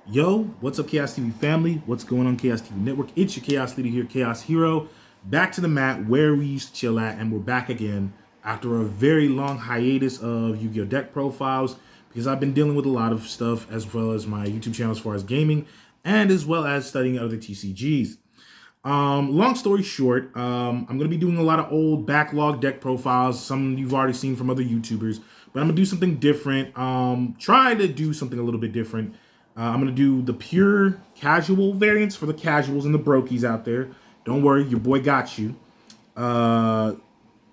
Yo, what's up, Chaos TV family? What's going on, Chaos TV Network? It's your Chaos Leader here, Chaos Hero, back to the mat where we used to chill at, and we're back again after a very long hiatus of Yu-Gi-Oh! Deck profiles because I've been dealing with a lot of stuff as well as my YouTube channel as far as gaming and as well as studying other TCGs. Long story short, I'm going to be doing a lot of old backlog deck profiles, some you've already seen from other YouTubers, but I'm going to do something different. Try to do something a little bit different. I'm going to do the pure casual variants for the casuals and the brokies out there. Don't worry, your boy got you. And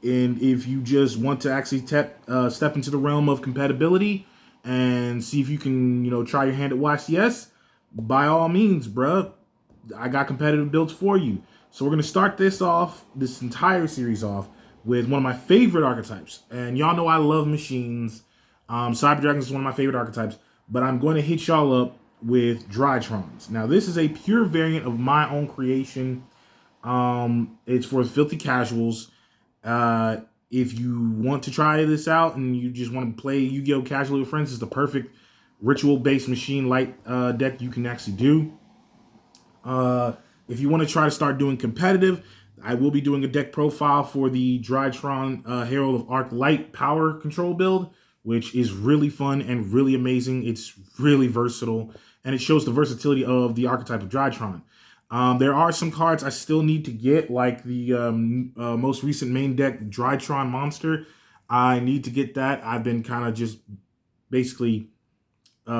if you just want to actually step into the realm of compatibility and see if you can, try your hand at YCS, by all means, bruh. I got competitive builds for you. So we're going to start this entire series off, with one of my favorite archetypes. And y'all know I love machines. Cyber Dragons is one of my favorite archetypes. But I'm going to hit y'all up with Drytrons. Now, this is a pure variant of my own creation. It's for filthy casuals. If you want to try this out and you just want to play Yu-Gi-Oh! Casually with friends, it's the perfect ritual-based machine light deck you can actually do. If you want to try to start doing competitive, I will be doing a deck profile for the Drytron Herald of Arc Light power control build, which is really fun and really amazing. It's really versatile, and it shows the versatility of the archetype of Drytron. There are some cards I still need to get, like the most recent main deck Drytron Monster. I need to get that. I've been kind of just basically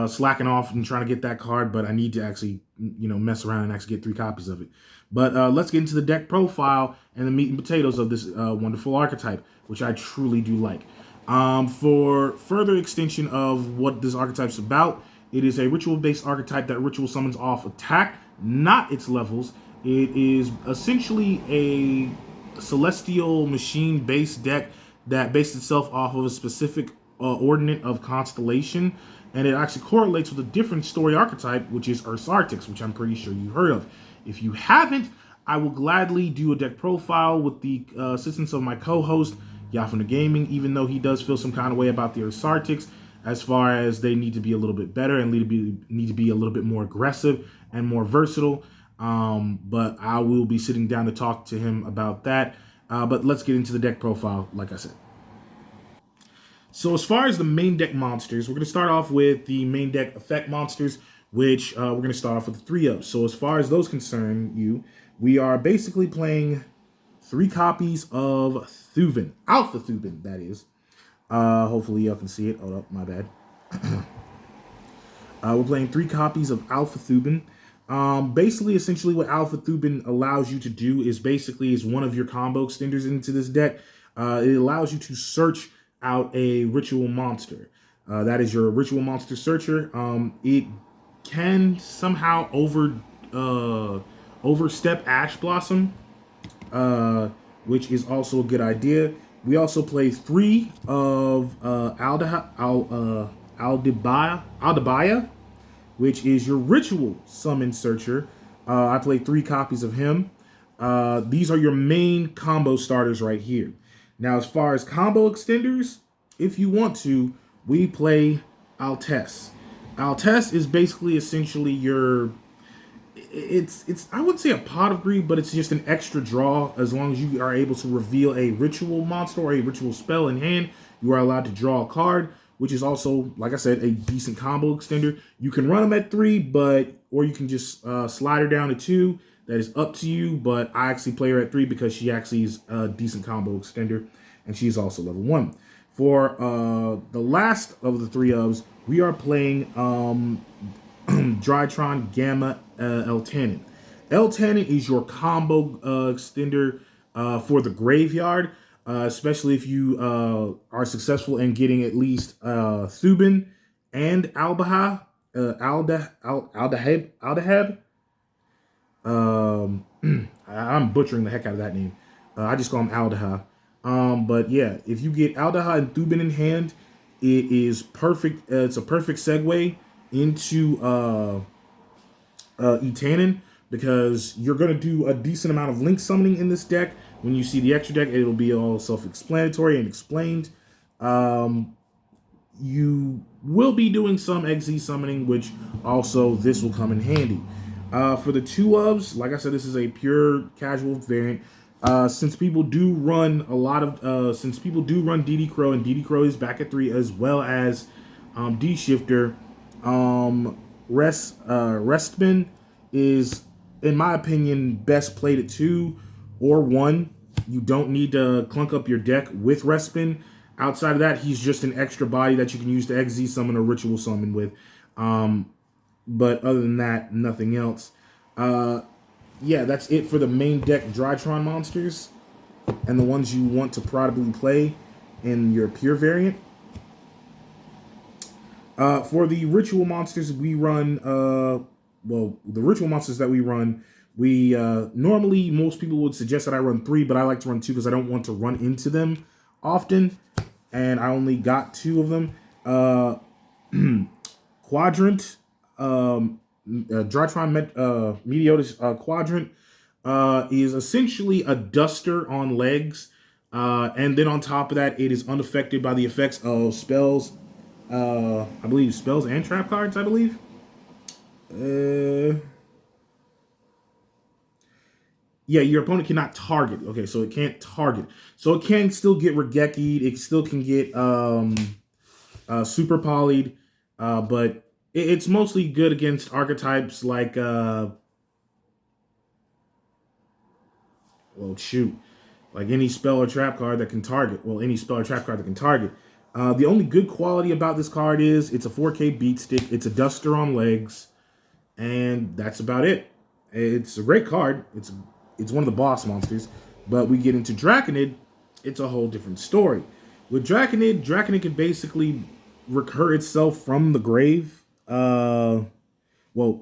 slacking off and trying to get that card, but I need to actually, mess around and actually get 3 copies of it. But let's get into the deck profile and the meat and potatoes of this wonderful archetype, which I truly do like. For further extension of what this archetype's about, it is a ritual-based archetype that ritual summons off attack, not its levels. It is essentially a celestial machine-based deck that based itself off of a specific ordinate of constellation, and it actually correlates with a different story archetype, which is Earth's Arctics, which I'm pretty sure you heard of. If you haven't, I will gladly do a deck profile with the assistance of my co-host, Yafuna Gaming, even though he does feel some kind of way about the Earth's Arctics, as far as they need to be a little bit better and need to be a little bit more aggressive and more versatile. But I will be sitting down to talk to him about that. But let's get into the deck profile, like I said. So as far as the main deck monsters, we're going to start off with the main deck effect monsters, which we're going to start off with the 3 of. So as far as those concern we are basically playing 3 copies of Thubin, Alpha Thubin, that is. Hopefully y'all can see it. Hold up, my bad. We're playing 3 copies of Alpha Thubin. Basically, essentially what Alpha Thubin allows you to do is one of your combo extenders into this deck. It allows you to search out a ritual monster. That is your ritual monster searcher. It can somehow overstep Ash Blossom, which is also a good idea. We also play 3 of Aldabaya, which is your ritual summon searcher. I play 3 copies of him. These are your main combo starters right here. Now, as far as combo extenders, if you want to, we play Altes. Altes is essentially your, it's I wouldn't say a pot of greed, but it's just an extra draw. As long as you are able to reveal a ritual monster or a ritual spell in hand, you are allowed to draw a card, which is also, like I said, a decent combo extender. You can run them at 3, or you can just slide her down to 2. That is up to you, but I actually play her at 3 because she actually is a decent combo extender, and she's also level 1. For the last of the 3 ofs, we are playing Drytron Gamma L-Tannin. L-Tannin is your combo extender for the graveyard, especially if you are successful in getting at least Thubin and Aldahab. I'm butchering the heck out of that name. I just call him Aldaha. But yeah, if you get Aldaha and Thubin in hand, it is perfect. It's a perfect segue into Etanin, because you're going to do a decent amount of link summoning in this deck. When you see the extra deck, it'll be all self-explanatory and explained. you will be doing some XZ summoning, which also this will come in handy. For the 2-ofs, like I said, this is a pure casual variant. Since people do run since people do run DD Crow, and DD Crow is back at 3, as well as D Shifter, Restman is, in my opinion, best played at 2 or 1. You don't need to clunk up your deck with Restman. Outside of that, he's just an extra body that you can use to XZ summon or ritual summon with. But other than that, nothing else. Yeah, that's it for the main deck Drytron monsters and the ones you want to probably play in your pure variant. For the ritual monsters we run, well, the ritual monsters that we run, we normally, most people would suggest that I run 3, but I like to run 2 because I don't want to run into them often, and I only got 2 of them. Quadrant, Drytron Meteotis Quadrant is essentially a duster on legs, and then on top of that, it is unaffected by the effects of spells. I believe spells and trap cards, I believe. Yeah, your opponent cannot target. Okay, so it can't target. So it can still get Regeki'd. It still can get super polyed, but it's mostly good against archetypes like well, shoot, like any spell or trap card that can target. Well, any spell or trap card that can target. The only good quality about this card is it's a 4K beat stick. It's a duster on legs, and that's about it. It's a great card. It's one of the boss monsters. But we get into Draconid, it's a whole different story. With Draconid can basically recur itself from the grave. Well,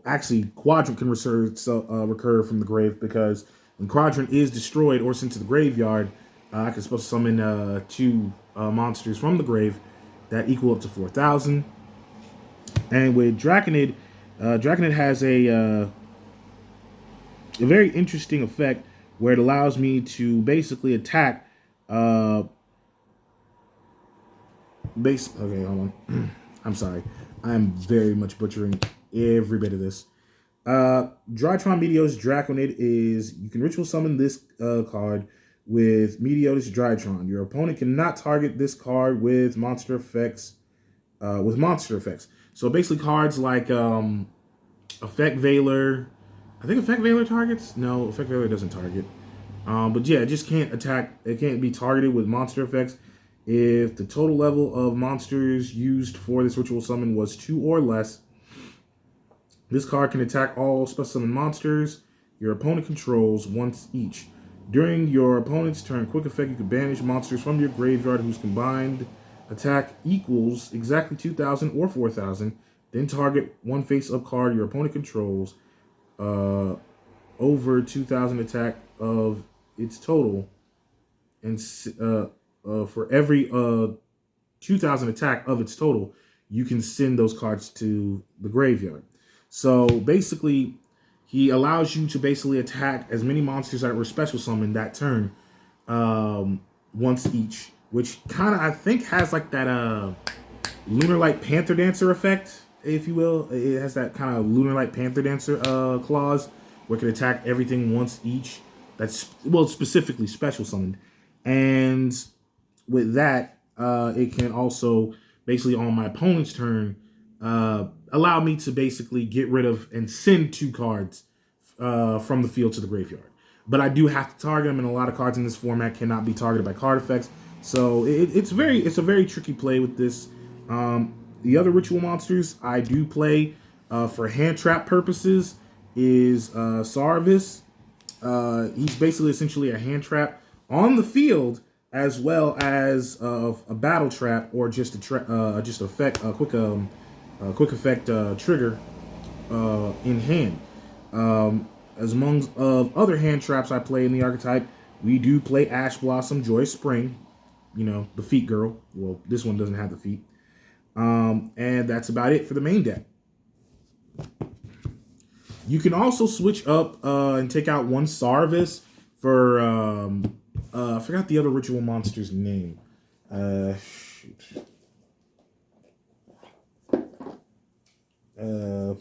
actually, Quadrant can recur from the grave, because when Quadrant is destroyed or sent to the graveyard, I can supposed to summon 2 monsters from the grave that equal up to 4,000. And with Draconid, Draconid has a very interesting effect where it allows me to basically attack. Okay, hold on. I'm sorry. I'm very much butchering every bit of this. Drytron Meteotis Draconid is, you can ritual summon this card with Meteotis Drytron. Your opponent cannot target this card with monster effects. So basically cards like Effect Veiler. I think Effect Veiler targets? No, Effect Veiler doesn't target. But yeah, it just can't attack. It can't be targeted with monster effects. If the total level of monsters used for this ritual summon was 2 or less, this card can attack all special summon monsters your opponent controls once each. During your opponent's turn, quick effect, you can banish monsters from your graveyard whose combined attack equals exactly 2,000 or 4,000. Then target one face-up card your opponent controls over 2,000 attack of its total, and for every 2,000 attack of its total, you can send those cards to the graveyard. So basically, he allows you to basically attack as many monsters that were special summoned that turn once each, which kind of, I think, has like that Lunar Light Panther Dancer effect, if you will. It has that kind of Lunar Light Panther Dancer clause where it can attack everything once each. That's, well, specifically special summoned. And with that, it can also basically on my opponent's turn allow me to basically get rid of and send 2 cards from the field to the graveyard. But I do have to target them, and a lot of cards in this format cannot be targeted by card effects. So it's a very tricky play with this. The other ritual monsters I do play for hand trap purposes is Sarvis. He's basically essentially a hand trap on the field, as well as a battle trap, or just a quick effect trigger in hand. As among other hand traps I play in the archetype, we do play Ash Blossom, Joy Spring, you know, the feet girl. Well, this one doesn't have the feet. And that's about it for the main deck. You can also switch up and take out one Sarvis for I forgot the other ritual monster's name. Shoot. Uh,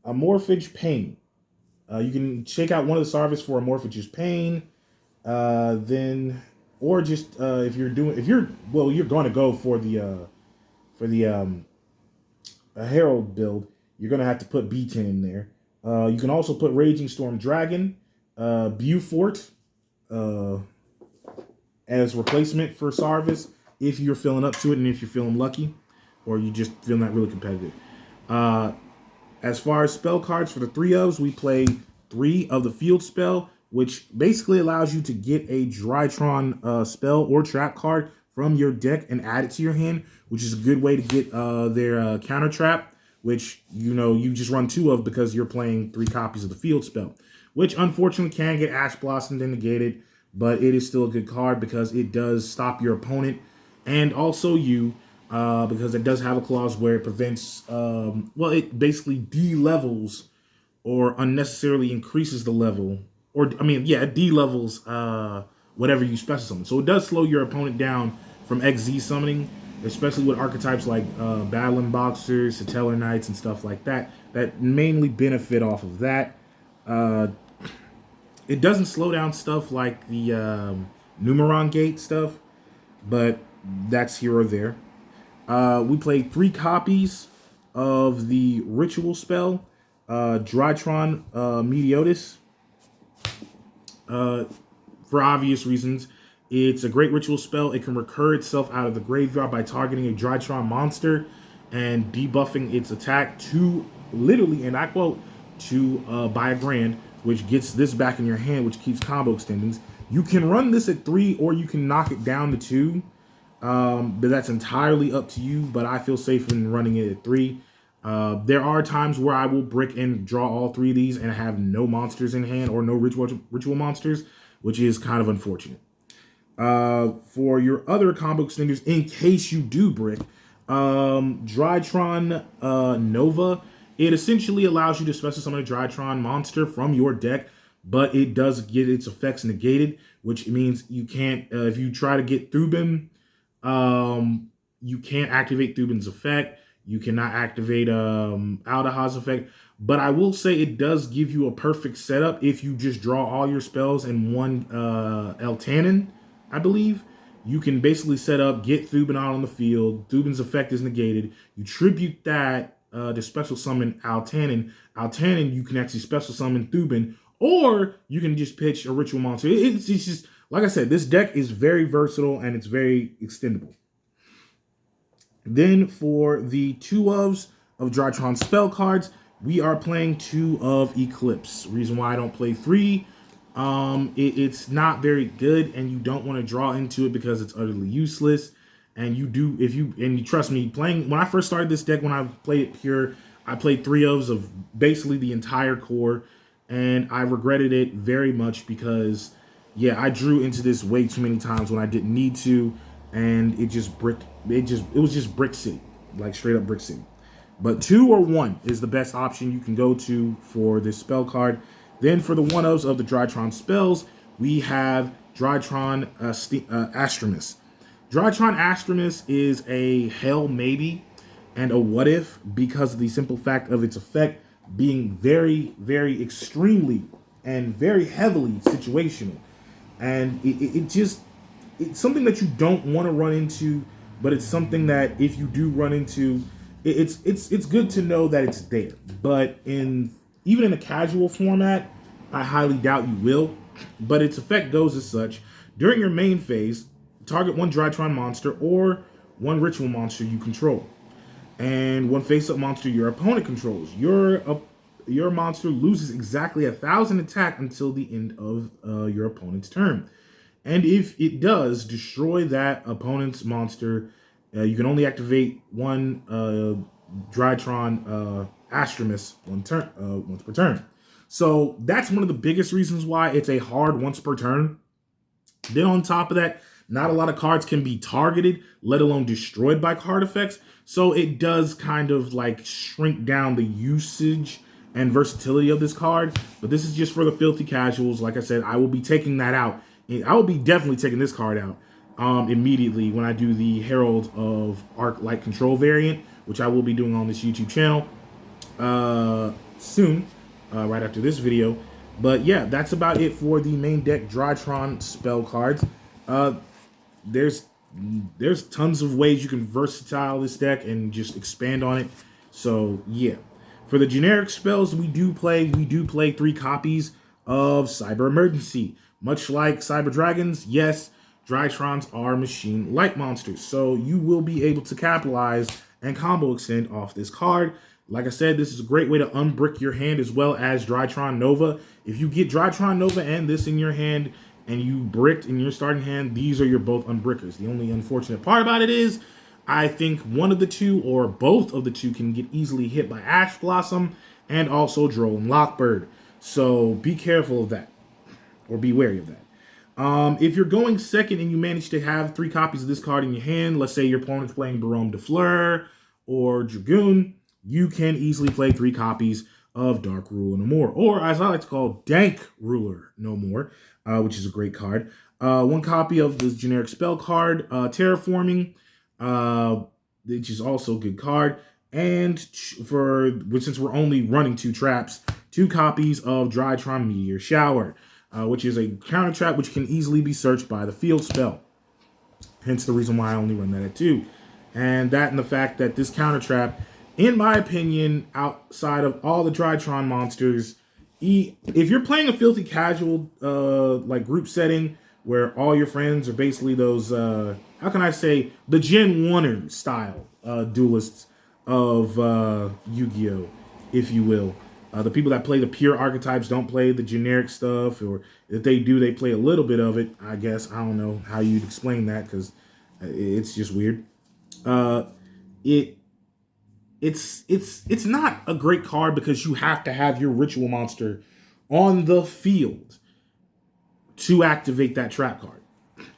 a Morphage Pain. You can shake out one of the Sarvis for a Morphage's Pain. Then, or just you're going to go for the a Herald build, you're going to have to put B10 in there. You can also put Raging Storm Dragon, Beaufort, as replacement for Sarvis if you're feeling up to it and if you're feeling lucky, or you just feel not really competitive. As far as spell cards for the 3-ofs, we play 3 of the field spell, which basically allows you to get a Drytron spell or trap card from your deck and add it to your hand, which is a good way to get their counter trap, which you just run 2 of because you're playing 3 copies of the field spell, which unfortunately can get Ash Blossomed and negated, but it is still a good card because it does stop your opponent and also you. Because it does have a clause where it prevents, it basically de-levels or unnecessarily increases the level, it de-levels whatever you special summon. So it does slow your opponent down from XZ summoning, especially with archetypes like Battling Boxers, Satellar Knights, and stuff like that, that mainly benefit off of that. It doesn't slow down stuff like the Numeron Gate stuff, but that's here or there. We played 3 copies of the Ritual spell, Drytron Mediotis. For obvious reasons, it's a great ritual spell. It can recur itself out of the graveyard by targeting a Drytron monster and debuffing its attack to, literally, and I quote, to buy a grand, which gets this back in your hand, which keeps combo extendings. You can run this at 3, or you can knock it down to 2. But that's entirely up to you, but I feel safe in running it at 3. There are times where I will brick and draw all 3 of these and have no monsters in hand or no ritual monsters, which is kind of unfortunate. For your other combo extenders, in case you do brick, Drytron Nova, it essentially allows you to special summon a Drytron monster from your deck, but it does get its effects negated, which means you can't, if you try to get Thubin, you can't activate Thubin's effect. You cannot activate Aldahaz's effect. But I will say it does give you a perfect setup if you just draw all your spells in one Eltanin, I believe. You can basically set up, get Thubin out on the field. Thubin's effect is negated. You tribute that to special summon Altanin. Altanin, you can actually special summon Thubin, or you can just pitch a ritual monster. It's just, like I said, this deck is very versatile and it's very extendable. Then for the 2-ofs of Drytron spell cards, we are playing 2 of Eclipse. Reason why I don't play 3, it's not very good, and you don't want to draw into it because it's utterly useless. And you trust me, playing, when I first started this deck, when I played it pure, I played 3-ofs of basically the entire core, and I regretted it very much because, yeah, I drew into this way too many times when I didn't need to, and it was just Brick City, like straight up Brick City. But 2 or 1 is the best option you can go to for this spell card. Then for the 1-ofs of the Drytron spells, we have Drytron Astramus. Drytron Astramus is a hell maybe and a what if because of the simple fact of its effect being very, very extremely and very heavily situational. And it's something that you don't want to run into, but it's something that if you do run into, it's good to know that it's there. But even in a casual format, I highly doubt you will. But its effect goes as such: during your main phase, target 1 Drytron monster or 1 ritual monster you control, and 1 face-up monster your opponent controls. Your monster loses exactly 1,000 attack until the end of your opponent's turn. And if it does, destroy that opponent's monster. You can only activate 1 Drytron Astramus once per turn. So that's one of the biggest reasons why it's a hard once per turn. Then on top of that, not a lot of cards can be targeted, let alone destroyed by card effects. So it does kind of like shrink down the usage and versatility of this card. But this is just for the filthy casuals. Like I said, I will be taking that out. I will be definitely taking this card out immediately when I do the Herald of Arc Light Control variant, which I will be doing on this YouTube channel soon, right after this video. But yeah, that's about it for the main deck Drytron spell cards. There's tons of ways you can versatile this deck and just expand on it. So yeah, for the generic spells we do play 3 copies of Cyber Emergency. Much like Cyber Dragons, yes, Drytrons are machine-like monsters, so you will be able to capitalize and combo extend off this card. Like I said, this is a great way to unbrick your hand as well as Drytron Nova. If you get Drytron Nova and this in your hand and you bricked in your starting hand, these are your both unbrickers. The only unfortunate part about it is I think one of the two or both of the two can get easily hit by Ash Blossom and also Droll and Lockbird. So be careful of that, or be wary of that. If you're going second and you manage to have 3 copies of this card in your hand, let's say your opponent's playing Barome de Fleur or Dragoon, you can easily play 3 copies of Dark Ruler No More, or as I like to call Dank Ruler No More, which is a great card. 1 copy of this generic spell card, Terraforming, which is also a good card. And since we're only running 2 traps, 2 copies of Drytron Meteor Shower, which is a counter trap which can easily be searched by the field spell. Hence the reason why I only run that at 2. And that and the fact that this counter trap, in my opinion, outside of all the Drytron monsters, if you're playing a filthy casual like group setting where all your friends are basically those, how can I say, the Gen 1er style duelists of Yu-Gi-Oh!, if you will. The people that play the pure archetypes don't play the generic stuff, or if they do, they play a little bit of it, I guess. I don't know how you'd explain that because it's just weird. It's not a great card because you have to have your ritual monster on the field to activate that trap card.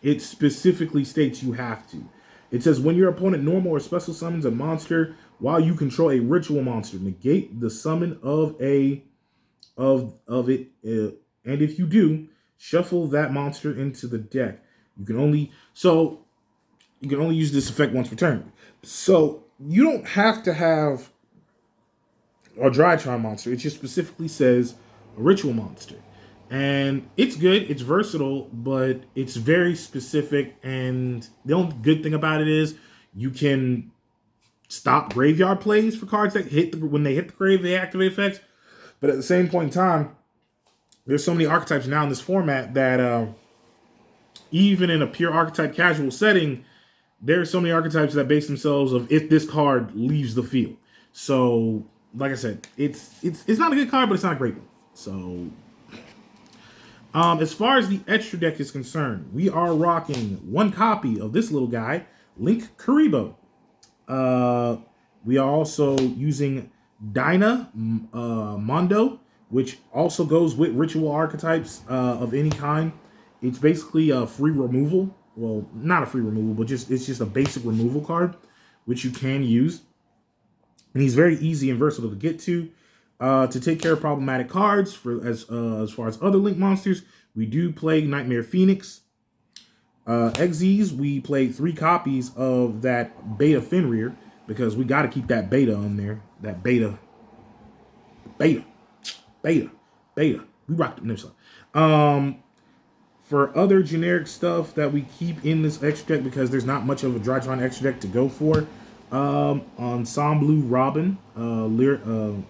It specifically states you have to. It says when your opponent normal or special summons a monster while you control a ritual monster, negate the summon of it, and if you do, shuffle that monster into the deck. You can only use this effect once per turn. So you don't have to have a Drytron monster. It just specifically says a ritual monster. And it's good, it's versatile, but it's very specific. And the only good thing about it is you can stop graveyard plays for cards that when they hit the grave, they activate effects. But at the same point in time, there's so many archetypes now in this format that even in a pure archetype casual setting, there are so many archetypes that base themselves of if this card leaves the field. So, like I said, it's not a good card, but it's not a great one. So, as far as the extra deck is concerned, we are rocking 1 copy of this little guy, Link Karibo. We are also using Dyna Mondo, which also goes with ritual archetypes of any kind. It's basically a free removal. Well, not a free removal, but it's just a basic removal card, which you can use. And he's very easy and versatile to get to take care of problematic cards. As far as other Link monsters, we do play Nightmare Phoenix. Xyz, we play 3 copies of that Beta Fenrir because we got to keep that beta on there. That beta. We rocked it. No, sorry. For other generic stuff that we keep in this extra deck, because there's not much of a Drytron extra deck to go for, Ensemble Robin, Lyricus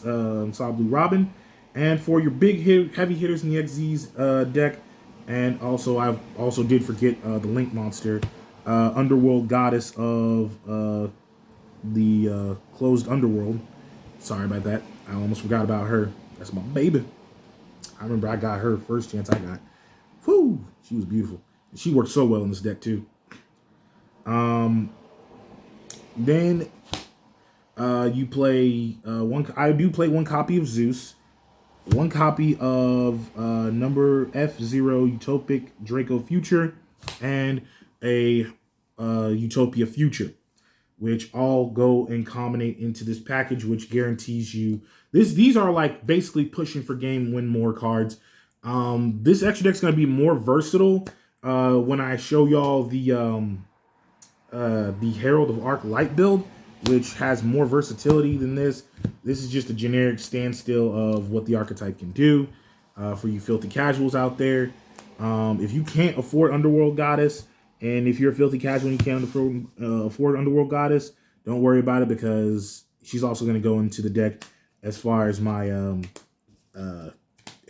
Ensemble Robin, and for your big heavy hitters in the Xyz deck, and also I also did forget the Link monster, Underworld Goddess of the Closed Underworld. Sorry about that. I almost forgot about her. That's my baby. I remember I got her first chance I got. Whew, she was beautiful. She worked so well in this deck too. Then you play I do play 1 copy of Zeus, 1 copy of number F0 Utopic Draco Future, and a Utopia Future, which all go and combinate into this package, which guarantees you these are like basically pushing for game win more cards. This extra deck's going to be more versatile when I show y'all the the Herald of Arc Light build, which has more versatility than this. This is just a generic standstill of what the archetype can do for you filthy casuals out there. If you can't afford Underworld Goddess, and if you're a filthy casual and you can't afford Underworld Goddess, don't worry about it, because she's also going to go into the deck as far as my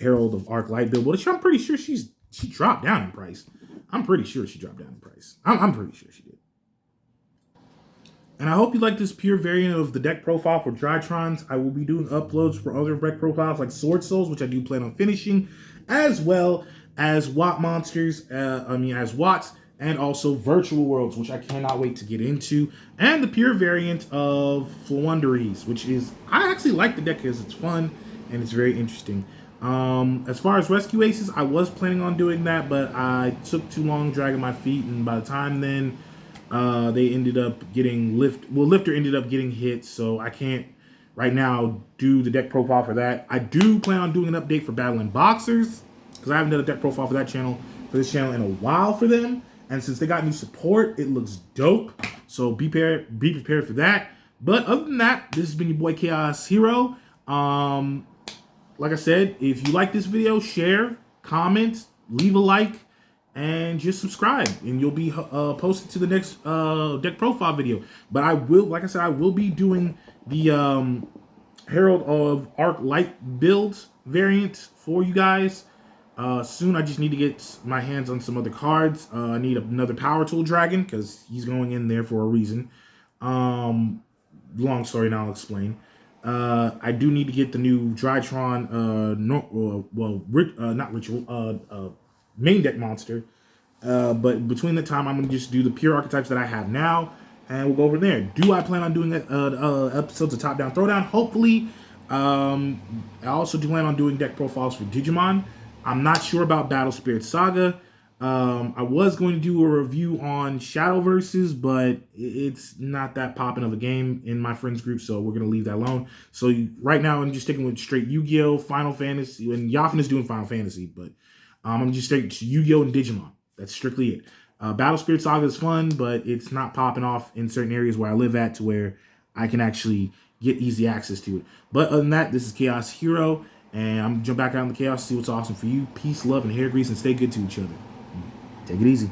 Herald of Arc Light build, which I'm pretty sure she dropped down in price. I'm pretty sure she dropped down in price. I'm pretty sure she did. And I hope you like this pure variant of the deck profile for Drytrons. I will be doing uploads for other deck profiles like Sword Souls, which I do plan on finishing, as well as Watt monsters, as Watts, and also Virtual Worlds, which I cannot wait to get into, and the pure variant of Flunderies, which is, I actually like the deck because it's fun and it's very interesting. As far as Rescue Aces, I was planning on doing that, but I took too long dragging my feet, and by the time then, they ended up getting Lifter ended up getting hit, so I can't right now do the deck profile for that. I do plan on doing an update for Battling Boxers, because I haven't done a deck profile for this channel in a while for them, and since they got new support, it looks dope. So be prepared for that. But other than that, this has been your boy Chaos Hero. Like I said, if you like this video, share, comment, leave a like, and just subscribe, and you'll be posted to the next deck profile video. But I will, like I said, I will be doing the Herald of Arc Light build variant for you guys soon. I just need to get my hands on some other cards. I need another Power Tool Dragon, because he's going in there for a reason. Long story, now I'll explain. I do need to get the new Drytron, not Ritual, main deck monster. But between the time, I'm going to just do the pure archetypes that I have now, and we'll go over there. Do I plan on doing episodes of Top Down Throwdown? Hopefully. I also do plan on doing deck profiles for Digimon. I'm not sure about Battle Spirit Saga. I was going to do a review on Shadow Versus, but it's not that popping of a game in my friends group, so we're going to leave that alone. So right now, I'm just sticking with straight Yu-Gi-Oh!, Final Fantasy, and Yafin is doing Final Fantasy, but I'm just sticking to Yu-Gi-Oh! And Digimon. That's strictly it. Battle Spirit Saga is fun, but it's not popping off in certain areas where I live at to where I can actually get easy access to it. But other than that, this is Chaos Hero, and I'm going to jump back out in the chaos to see what's awesome for you. Peace, love, and hair grease, and stay good to each other. Take it easy.